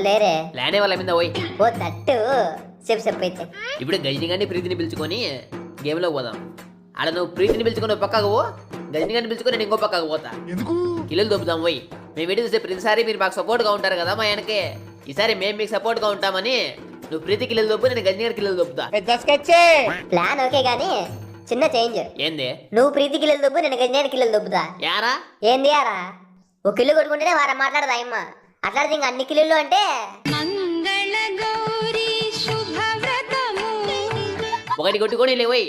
లేరే లేనే వాళ్ళ మీద పోయి ఓ తట్టు చెప్పు అయితే. ఇప్పుడు గజని గారిని ప్రీతిని పిలుచుకొని గేమ్లో పోదాం. ఆడ నువ్వు ప్రీతిని పిలుచుకొని పక్కకు పో, గజని గారిని పిలుచుకొని నేను ఇంకో పక్కకు పోతా. కిల్లులు దొబ్బుదాం పోయి. మేము వీడియో చూసే ప్రతిసారి మీరు మాకు సపోర్ట్గా ఉంటారు కదా మా ఆయనకి. ఈసారి మేము మీకు సపోర్ట్గా ఉంటామని నువ్వు ప్రీతి కిల్లులు దొబ్బు, నేను గజని గారి కిల్లులు దొబ్బుతా. ప్లాన్ ఓకే గానీ చిన్న చేంజ్. ఏంది? నువ్వు ప్రీతి కిల్లలు దొబ్బు, నేను గజని కిల్లలు దొబ్బుతా. యారా ఏంది యారా? ఒక కిల్లు కొట్టుకుంటేనే వారం మాట్లాడదా అమ్మ. అట్లాడితే ఇంకా అన్ని కిల్లులు అంటే ఒకటి కొట్టుకొని లేవోయ్,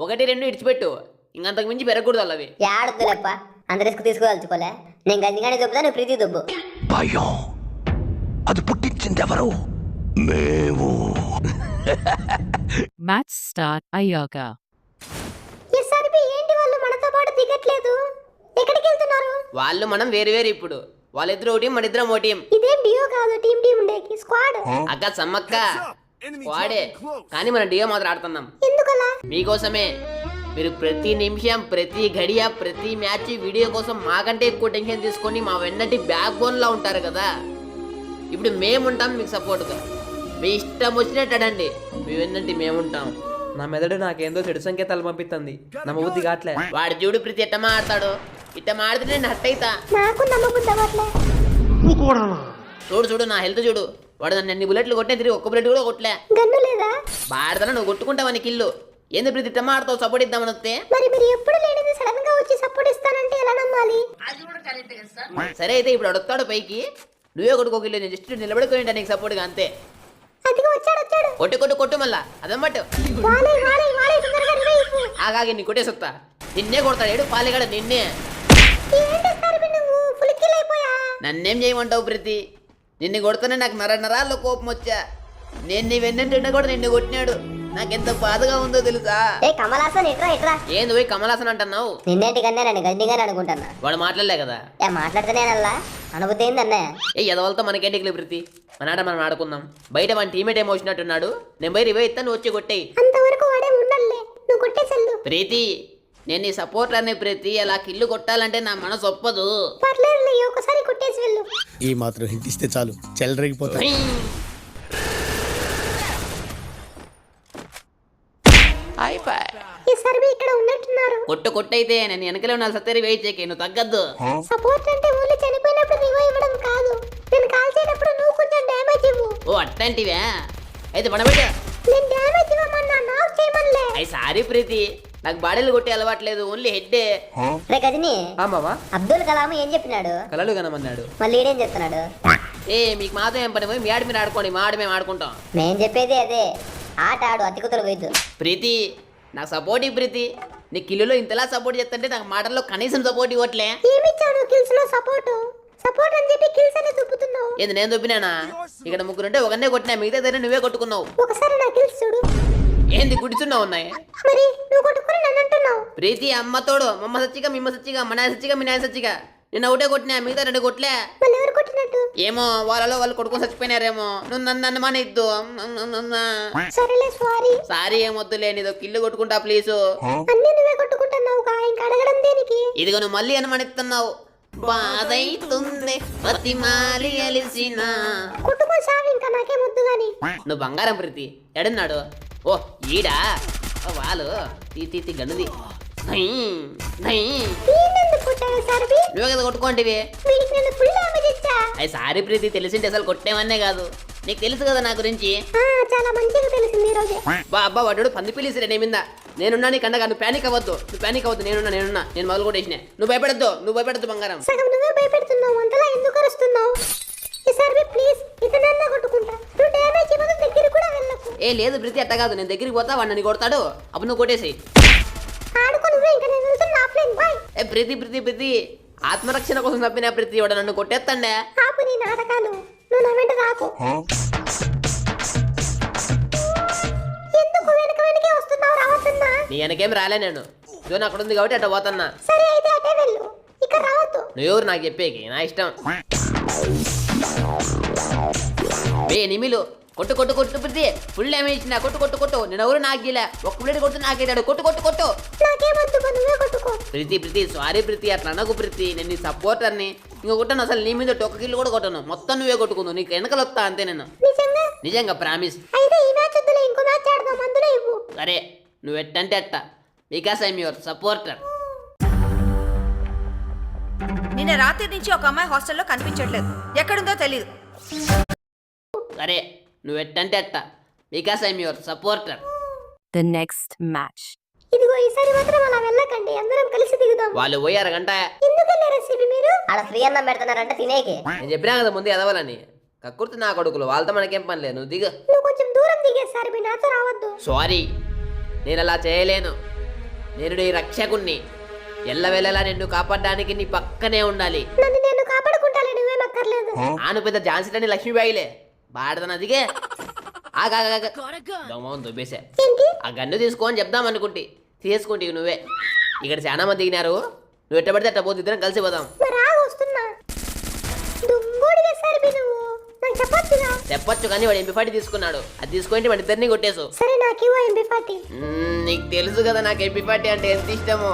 ఒకటి రెండు ఇడిచిపెట్టు, ఇంకంతకు మించి పెరగకూడదు అవి. ఏడొద్దులేప్ప, అంత రిస్క్ తీసుకోదలుచుకోలే. నేను గంజిగానే దొబ్బుతా, నువ్వు ప్రీతి దొబ్బు. భయం అది పుట్టించింది ఎవరు? మేము. మ్యాచ్ స్టార్ట్ అయ్యాక ఏంటి వాళ్ళు మనతో పాటు దిగట్లేదు? ఎక్కడికి వెళ్తున్నారు? వాళ్ళు మనం వేరు వేరు. ఇప్పుడు వాళ్ళిద్దరు ఓ టీం, మన ఇద్దరం ఓ టీం. ఇదేం డియో కాదు, టీం ఉండేకి స్క్వాడ్. అక్క సమ్మక్క స్క్వాడే, కానీ మనం డియో మాత్రం ఆడుతున్నాం. ఎందుకలా? మీకోసమే. మీరు ప్రతి నిమిషం, ప్రతి గడియ, ప్రతి మ్యాచ్ వీడియో కోసం మాకంటే ఎక్కువ టెన్షన్ తీసుకొని మా వెన్నటి బ్యాక్ బోన్ లా ఉంటారు కదా. ఇప్పుడు మేముంటాం మీకు సపోర్ట్గా. మీ ఇష్టం వచ్చినట్టు అడండి, మీ వెన్నటి మేముంటాం. నా మెదడు నాకేందో చెడు సంకేతాలు పంపిస్తుంది. నమ్మబుద్ధి కావట్లే. వాడు చూడు ప్రీతి ఎట్ట మాడతాడు, ఇట్ట మాడితే నేను హట్ అయితా. నాకు నమ్మబుద్ధి అవ్వట్లే. చూడు చూడు నా హెల్త్ చూడు. వాడు నన్ను ఎన్ని బుల్లెట్లు కొట్టే తిరిగి ఒక్క బుల్లెట్ కూడా కొట్టలే. గన్ను లేదా? బాడతా నువ్వు కొట్టుకుంటావని కిల్లు. ఎందుకు ప్రీతి ఇట్ట మాడతావు? సపోర్ట్ ఇద్దామని వస్తే మరి మీరు ఎప్పుడు లేనిది సడన్ గా వచ్చి సపోర్ట్ ఇస్తానంటే ఎలా నమ్మాలి? సరే అయితే ఇప్పుడు అడుగుతాడు పైకి, నువ్వే కొట్టుకోకిల్లు, నేను జస్ట్ నిలబడుకుని నీకు సపోర్ట్గా అంతే. అదిగో వచ్చాడు. కొట్టు కొట్టు కొట్టు మళ్ళా అదన్నమాట. ఆగాగి నీ కొట్టేసొత్తా, నిన్నే కొడతాడు. ఏడు పాలిగాడ నిన్నే. నన్నేం చేయమంటావు ప్రీతి? నిన్ను కొడుతూనే నాకు నరాల్లో కోపం వచ్చా. నేను నీ వెన్నంటే కూడా నిన్ను కొట్టినాడు. నాకెంత బాధగా ఉందో తెలుసా? ఏంది పోయి కమలాసన్ అంటున్నావు? నిన్నేంటికన్నా నన్ను గండిగానే అనుకుంటున్నా. వాడు మాట్లాడలే కదా. మాట్లాడితేనేనల్లా అనుభూతి ఏందన్నే. ఎదవలతో మనకేంటి ప్రీతి? మన ఆట మనం ఆడుకుందాం. బయట మన టీమేట్ ఏమో వచ్చినట్టున్నాడు. నేను పోయి రివే ఇస్తాను, వచ్చి కొట్టేయి. అంతవరకు వాడే ఉండలే, నువ్వు కొట్టేసెల్లు. ప్రీతి నేను నీ సపోర్ట్ అనే ప్రీతి, అలా కిల్లు కొట్టాలంటే నా మనసు ఒప్పదు. పర్లేదులే, ఒకసారి కొట్టేసి వెళ్ళు. ఈ మాత్రం హిట్ ఇస్తే చాలు, చెలరేగిపోతా. ఈ సర్వే ఇక్కడ ఉన్నట్టున్నారు. కొట్టయితే నేను వెనకలే ఉన్నా. సత్తేరి వెయిట్ చేయకే, నువ్వు తగ్గద్దు. సపోర్ట్ అంటే ఓన్లీ చనిపోయినప్పుడు రివైవ్ ఇవ్వడం కాదు, నేను కాల్ చేయనప్పుడు నువ్వు కొంచెం డ్యామేజ్ ఇవ్వు. ఓ అట్టంటివే అయితే పడబెట్ట. నేను డ్యామేజ్ ఇవ్వమన్నా, నాక్ చేయమనలే. అయ్యి సారీ ప్రీతి, నాకు బాడీలు కొట్టే అలవాట్లేదు, ఓన్లీ హెడ్డే. రే గజని, మావా అబ్దుల్ కలాం ఏం చెప్పినాడు? కలలు కనమన్నాడు. మళ్ళీ ఈడేం చెప్తున్నాడు? మీకు మాత్రం ఏం పని? పోయి మీ ఆడి మీరు ఆడుకోండి, మా ఆడి మేము ఆడుకుంటాం. నేను చెప్పేది అదే, ఆట ఆడు, అతికుతలు పోయిద్దు. ప్రీతి నాకు సపోర్ట్ ఇవ్వు ప్రీతి. నీ కిల్లులో ఇంతలా సపోర్ట్ చేస్తుంటే నాకు మాటల్లో కనీసం సపోర్ట్ ఇవ్వట్లే. ఏమిచ్చాడు కిల్స్ లో సపోర్ట్ అని చెప్పి కిల్స్ అని దుబ్బుతున్నావు. ఏంది నేను దుబ్బినానా? ఇక్కడ ముగ్గురుంటే ఒకనే కొట్టినా, మిగతా దగ్గర నువ్వే కొట్టుకున్నావు. ఒకసారి నా కిల్స్ చూడు. ఏంది గుడిచున్నావు ఉన్నాయి? మరి నువ్వు కొట్టుకుని నన్ను అంటున్నావు. ప్రీతి అమ్మ తోడు, మమ్మ సచ్చిగా, మిమ్మ సచ్చిగా, మా నాయ సచ్చిగా, మీ నాయ సచ్చిగా. నేను ఒకటే కొట్టినా, మిగతా రెండు కొట్లే. మళ్ళీ ఎవరు కొట్టినట్టు? ఏమో వాళ్ళలో వాళ్ళు కొడుకుని చచ్చిపోయినారేమో. నువ్వు నన్ను అనుమానిద్దు. సరేలే సారీ. సారీ ఏమొద్దులే, నీదో కిల్లు కొట్టుకుంటా ప్లీజ్. అన్ని నువ్వే కొట్టుకుంటున్నావు, ఇంకా అడగడం దేనికి? ఇదిగో నువ్వు మళ్ళీ అనుమానిస్తున్నావు. బాధైతుంది బతిమాలి అలిసిన. కుటుంబం సావి, ఇంకా నాకేమొద్దు గాని. నువ్వు బంగారం ప్రీతి. ఎడున్నాడు? ఓ ఈడా వాళ్ళు తీ గన్నుది. నువ్వే కదా కొట్టుకోండివి. అది సారీ ప్రీతి, తెలిసింటే అసలు కొట్టేవన్నే కాదు. నీకు తెలుసు కదా నా గురించి. చాలా మంచిగా తెలిసింది ఈ రోజే. అబ్బా వాడు పంది పిలిసిరే నీ మీద. నేనున్నా నీ కండగా, నువ్వు ప్యానిక్ అవ్వద్దు. నేనున్నా. నేను మొదలు కూడా వేసిన. నువ్వు భయపడద్దు బంగారం. సగం నువ్వే భయపెడుతున్నావు, అంతలా ఎందుకు అరుస్తున్నావు? ఈసారి ప్లీజ్ ఇతనన్నా కొట్టుకుంటా, నువ్వు డ్యామేజ్ ఇవ్వదు, దగ్గర కూడా వెళ్ళకు. లేదు ప్రీతి అట్ట కాదు, నేను దగ్గరికి పోతా, వాడు నన్ను కొడతాడు, అప్పుడు నువ్వు కొట్టేసి ఆడుకో. నువ్వే, ఇంకా నేను వెళ్తున్నా ఆఫ్లైన్. బాయ్. ప్రీతి ఆత్మరక్షణ కోసం తప్పిన ప్రీతి, వాడు నన్ను కొట్టేస్తాండే. ఆపు నీ నాటకాలు, నువ్వు నా వెంట రాకు. ఎందుకు వెనకే వస్తున్నావు? రావద్దన్నా. నీ వెనకేం రాలే, నేను జోన్ అక్కడ ఉంది కాబట్టి అట్ట పోతున్నా. సరే అయితే అటే వెళ్ళు, ఇక్కడ రావద్దు. నువ్వెవరు నాకు చెప్పేకి? నా ఇష్టం. ఎనిమిలు కొట్టు కొట్టు కొట్టు ప్రీతి ఫుల్ డ్యామేజ్ ఇచ్చిన కొట్టు కొట్టు కొట్టు నేను ఎవరు నాకు గీలే ఒక్క ప్లేట్ కొట్టు నాకేటాడు కొట్టు కొట్టు కొట్టు నాకేమొద్దు నువ్వే కొట్టుకో. ప్రీతి ప్రీతి సారీ ప్రీతి అట్లా అనకు ప్రీతి నేను నీ సపోర్టర్ని ఇంక కొట్టాను అసలు నీ మీద ఒక కిల్లు కూడా కొట్టాను మొత్తం నువ్వే కొట్టుకుందు నీకు వెనకలు వస్తా అంతే నేను నిజంగా? నిజంగా ప్రామిస్. అయితే ఈ మ్యాచ్ వద్దులే, ఇంకో మ్యాచ్ ఆడదాం, అందులో ఇవ్వు. సరే నువ్వు ఎట్టంటే అట్ట బికాస్ ఐఎమ్ యువర్ సపోర్టర్. నిన్న రాత్రి నుంచి ఒక అమ్మాయి హాస్టల్లో కనిపించట్లేదు, ఎక్కడుందో తెలియదు. సరే నువ్వు ఎట్టంటే అట్ట because I'm your supporter. The next match. ఇదిగో ఈసారి మాత్రం అలా వెళ్ళకండి, అందరం కలిసి దిగుదాం. వాళ్ళు పోయి అరగంట ఎందుకు వెళ్ళారు సిబి మీరు? ఆడ ఫ్రీ అన్నం పెడుతున్నారంటే తినేకి. నేను చెప్పినా కదా ముందు ఎదవాలని కక్కుర్తి నా కొడుకులు వాళ్ళతో మనకేం పని లేదు నువ్వు దిగు. నువ్వు కొంచెం దూరం దిగేసారి మీ నాతో రావద్దు. సారీ నేను అలా చేయలేను, నేను నీ రక్షకుణ్ణి, ఎల్లవెల్లలా నిన్ను కాపాడడానికి నీ పక్కనే ఉండాలి. నన్ను నేను కాపాడుకుంటాను, నువ్వేం అక్కర్లేదు. ఆను పెద్ద ఝాన్సీ లక్ష్మీబాయిలే బాడదన దిగే దొంగమని దుబ్బేసా. ఏంటి? ఆ గన్ను తీసుకో అని చెప్దాం అనుకుంటే తీసుకుంటే నువ్వే. ఇక్కడ చాలా మంది దిగినారు, నువ్వు ఎట్టబడితే అట్ట పోతే ఇద్దరం కలిసి పోదాం. మరి వస్తున్నా. దుంగోడి వేసారి నువ్వు నాకు చెప్పొచ్చుగా. చెప్పొచ్చు కానీ వాడు MP40 తీసుకున్నాడు, అది తీసుకుంటే వాడి ఇద్దరిని కొట్టేసు. సరే నాకు ఇవ్వు MP40. నీకు తెలుసు కదా నాకు MP40 అంటే ఎంత ఇష్టమో,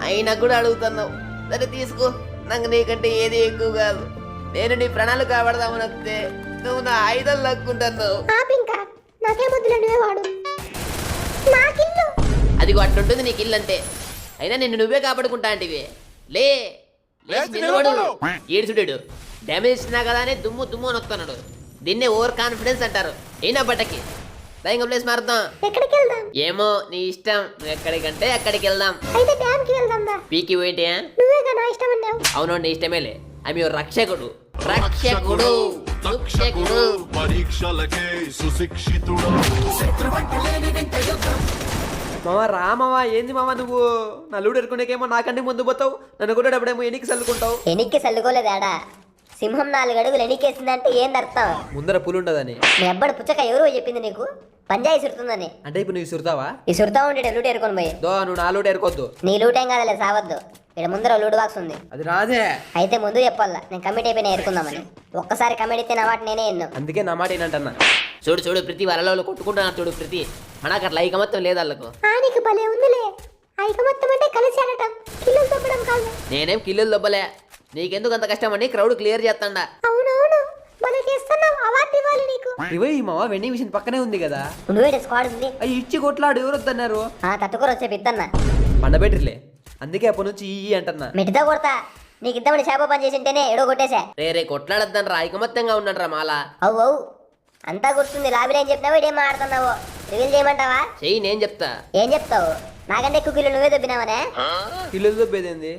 అయినా కూడా అడుగుతున్నావు. సరే తీసుకో, నాకు నీకంటే ఏది ఎక్కువ కాదు. నేను నీ ప్రణాళిక కాపాడదామని వస్తే నువ్వు నా ఆయుధాలు లక్కుంటున్నావు. ఇంకా నాకేమొద్దులే, నువ్వే వాడు. నాకిల్లు అదిగో అట్లుంటుంది నీకు ఇల్లు అంటే. అయినా నిన్ను నువ్వే కాపాడుకుంటా అంటివి. లే ఏడుచుడు డ్యామేజ్ ఇచ్చినా కదా అని దుమ్ము దుమ్ము అని వస్తున్నాడు. దీన్నే ఓవర్ కాన్ఫిడెన్స్ అంటారు. అయినా బట్టకి దైంగ ప్లేస్ మారుద్దాం. ఎక్కడికి వెళ్దాం? ఏమో నీ ఇష్టం, నువ్వు ఎక్కడికంటే అక్కడికి వెళ్దాం. అయితే డ్యామ్ కి వెళ్దాం దా. పీకి పోయింటే నువ్వేగా నా ఇష్టం అన్నావు. అవును నీ ఇష్టమేలే. ఐ యువర్ రక్షకుడు రక్షకుడు రక్షకుడు. పరీక్షలకే సుశిక్షితుడు. మామ రా మామ, ఏంది మామ నువ్వు నా లూడు ఎరుకునేకేమో నాకంటే ముందు పోతావు, నన్ను కూడా అప్పుడేమో ఎనికి చల్లుకుంటావు. ఎనికి చల్లుకోలేదాడా? సింహం 4 అడుగులు ఎనికేసిందంటే ఏంది అర్థం? ముందర పులు ఉండదని. మీ అబ్బడు పుచ్చక ఎవరో చెప్పింది నీకు? పంజాయి సురుతుందని. అంటే ఇప్పుడు నువ్వు సురుతావా? ఈ సురుతా ఉండే లూటు ఎరుకొని పోయి. దో నువ్వు నా లూడు ఎరుకొద్దు. నీ లూటేం కాదలే, సావద్దు. ఇక్కడ ముందర లూడు బాక్స్ ఉంది, అది రాదే. అయితే ముందు చెప్పాలా నేను కమిట్ అయిపోయినా ఎరుకుందామని. ఒక్కసారి కమిట్ అయితే నా వాటి నేనే ఎన్ను. అందుకే నా మాట ఏంటన్నా. చూడు చూడు ప్రతి వరలో కొట్టుకుంటున్నారు చూడు ప్రతి. మనకు అట్లా ఐకమత్యం లేదు వాళ్ళకు. నీకు భలే ఉందిలే. ఐకమత్యం అంటే కలిసి ఆడటం, కిల్లులు తప్పడం కాదు. నేనేం కిల్లులు దొబ్బలే, నీకెందుకు అంత కష్టం అని క్రౌడ్ క్లియర్ చేస్తాడా. అవునవును, భలే చేస్తున్నావు. అవార్డు ఇవ్వాలి నీకు. ఇవే ఈ మామ వెండింగ్ మిషన్ పక్కనే ఉంది కదా, నువ్వేట స్క్వాడ్ ఉంది. అవి ఇచ్చి కొట్లాడు. ఎవరు వద్దన్నారు? తట్టుకోరు వచ్చే పిత్తన్న పండబెట్టిర్లే, అందుకే అప్పటి నుంచి ఈ అంటన్నా. మెట్టితో కొడతా. నీకు ఇద్దామని చేప పని చేసింటేనే ఎడో కొట్టేశా. రే కొట్లాడద్దని రా, ఐకమత్యంగా ఉండండి మాలా. అవు అవు అంతా గుర్తుంది. లాబీలో ఏం చెప్పినావు, ఇదేం మాట్లాడుతున్నావు? రివీల్ చేయమంటావా? చెయ్యి నేను చెప్తా. ఏం చెప్తావు? నాకంటే ఎక్కువ కిలో నువ్వే దొబ్బినావనే. ఇల్లు దొబ్బేదేంది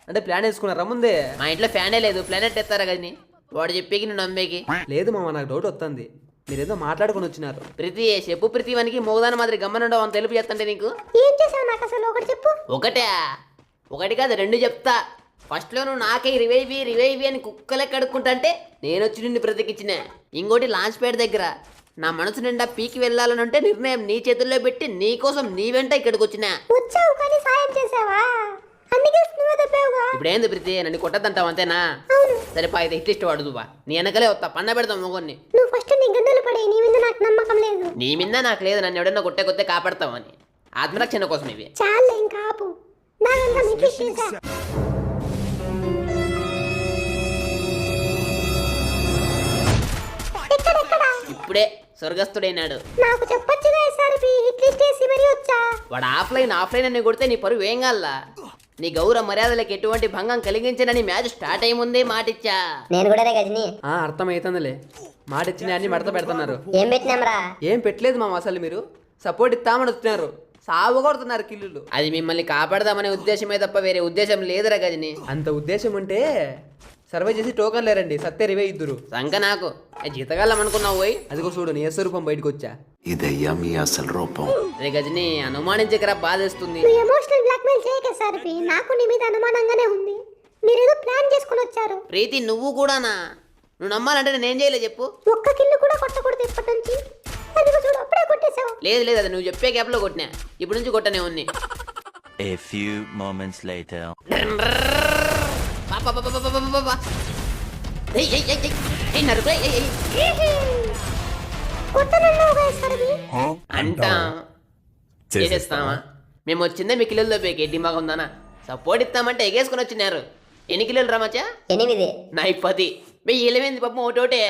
అంటే ప్లాన్ వేసుకున్నారా ముందే? మా ఇంట్లో ఫ్యానే లేదు, ప్లానెట్ ఎత్తారా కానీ వాడు చెప్పేకి నువ్వు నమ్మేకి. లేదు మామ, నాకు డౌట్ వస్తుంది. మీరేదో మాట్లాడుకొని వచ్చినారు. ప్రతి చెప్పు ప్రతి వానికి మోగదాని మాదిరి గమ్మనుండవు అని తెలుపు చేస్తుంటే నీకు. ఏం చేసావు నాకు అసలు ఒకటి చెప్పు. ఒకటి కాదు 2 చెప్తా. ఫస్ట్లో నువ్వు నాకే రివైవ్ అని కుక్కలే కడుక్కుంటా అంటే నేను వచ్చి నిన్ను బ్రతికిచ్చిన. ఇంకోటి లాంచ్ ప్యాడ్ దగ్గర నా మనసు నిండా పీకి వెళ్ళాలని అంటే నిర్ణయం నీ చేతుల్లో పెట్టి నీకోసం నీ వెంట ఇక్కడికి వచ్చినా. వచ్చావు కానీ సాయం చేసావా? అందుకే నువ్వే తప్పావుగా. ఇప్పుడు ఏంది ప్రీతి, నన్ను కొట్టద్దంటావు అంతేనా? అవును. సరే పా, ఇది హిట్ వాడుదువా, నీ వెనకలే వస్తా, పండ పెడతాం మొగోన్ని. నువ్వు ఫస్ట్ నీ గంటలు పడే, నీ మీద నాకు నమ్మకం లేదు. నీ మీద నాకు లేదు, నన్ను ఎవడన్నా కొట్టే కాపాడతావని. ఆత్మరక్షణ కోసం ఇవి. చాలే ఇంకా ఆపు. నాకంతా మీకు చేసా. ఇప్పుడే స్వర్గస్థుడైనాడు. నాకు చెప్పొచ్చుగా ఎస్ఆర్పి హిట్ లిస్ట్ వేసి మరీ వచ్చా. వాడు ఆఫ్లైన్ అని కొడితే నీ పరువు ఏం కాల్లా? నీ గౌరవ మర్యాదలకు ఎటువంటి భంగం కలిగించనని మ్యాచ్ స్టార్ట్ అయ్యే ముందే మాటిచ్చా. నేను కూడా గజని. అర్థమైతుందిలే, మాట ఇచ్చిన అన్ని మడత పెడుతున్నారు. ఏం పెట్టినాంరా? ఏం పెట్టలేదు మామ, అసలు మీరు సపోర్ట్ ఇస్తామని వస్తున్నారు, సాగు కొడుతున్నారు కిల్లులు. అది మిమ్మల్ని కాపాడదామనే ఉద్దేశమే తప్ప వేరే ఉద్దేశం లేదురా గజని. అంత ఉద్దేశం ఉంటే సర్వే చేసి టోకన్ లేరండి, సత్తే రివే ఇద్దరు సంక నాకు జీతగాళ్ళం అనుకున్నావు పోయి. అదిగో చూడు నీ స్వరూపం బయటకు వచ్చా. ఇదయ్యా మీ అసలు రూపం. రే గజని, అనుమానించకరా, బాధేస్తుంది. నువ్వు ఎమోషనల్ బ్లాక్మెయిల్ చేయక ఎస్ఆర్పి. నాకు నీ మీద అనుమానంగానే ఉంది. మీరేదో ప్లాన్ చేసుకుని వచ్చారు. ప్రీతి నువ్వు కూడానా? నువ్వు నమ్మాలంటే నేనేం చేయలే చెప్పు. ఒక్క కిల్లు కూడా కొట్టకూడదు ఇప్పటి నుంచి. అదిగో చూడు అప్పుడే కొట్టేశావు. లేదు అది నువ్వు చెప్పే గ్యాప్ లో కొట్టినా, ఇప్పుడు నుంచి కొట్టనే ఉంది. A few moments later. ఏయ్, ఏయ్, ఏయ్, ఏయ్. ఏయ్, నరుకు, ఏయ్, ఏయ్, ఏయ్. కొట్టనన్నావు కదా సర్వి. అంటా చేసేస్తామా? మేము వచ్చిందే మీ కిలోలు దొబ్బేకి డిమాగా ఉందానా? సపోర్ట్ ఇస్తామంటే ఎగేసుకుని వచ్చినారు. ఎన్ని కిలోలు రా మచ్చా? 8. నా 10. మీ ఇలవేంది పాపం ఒకటోటే.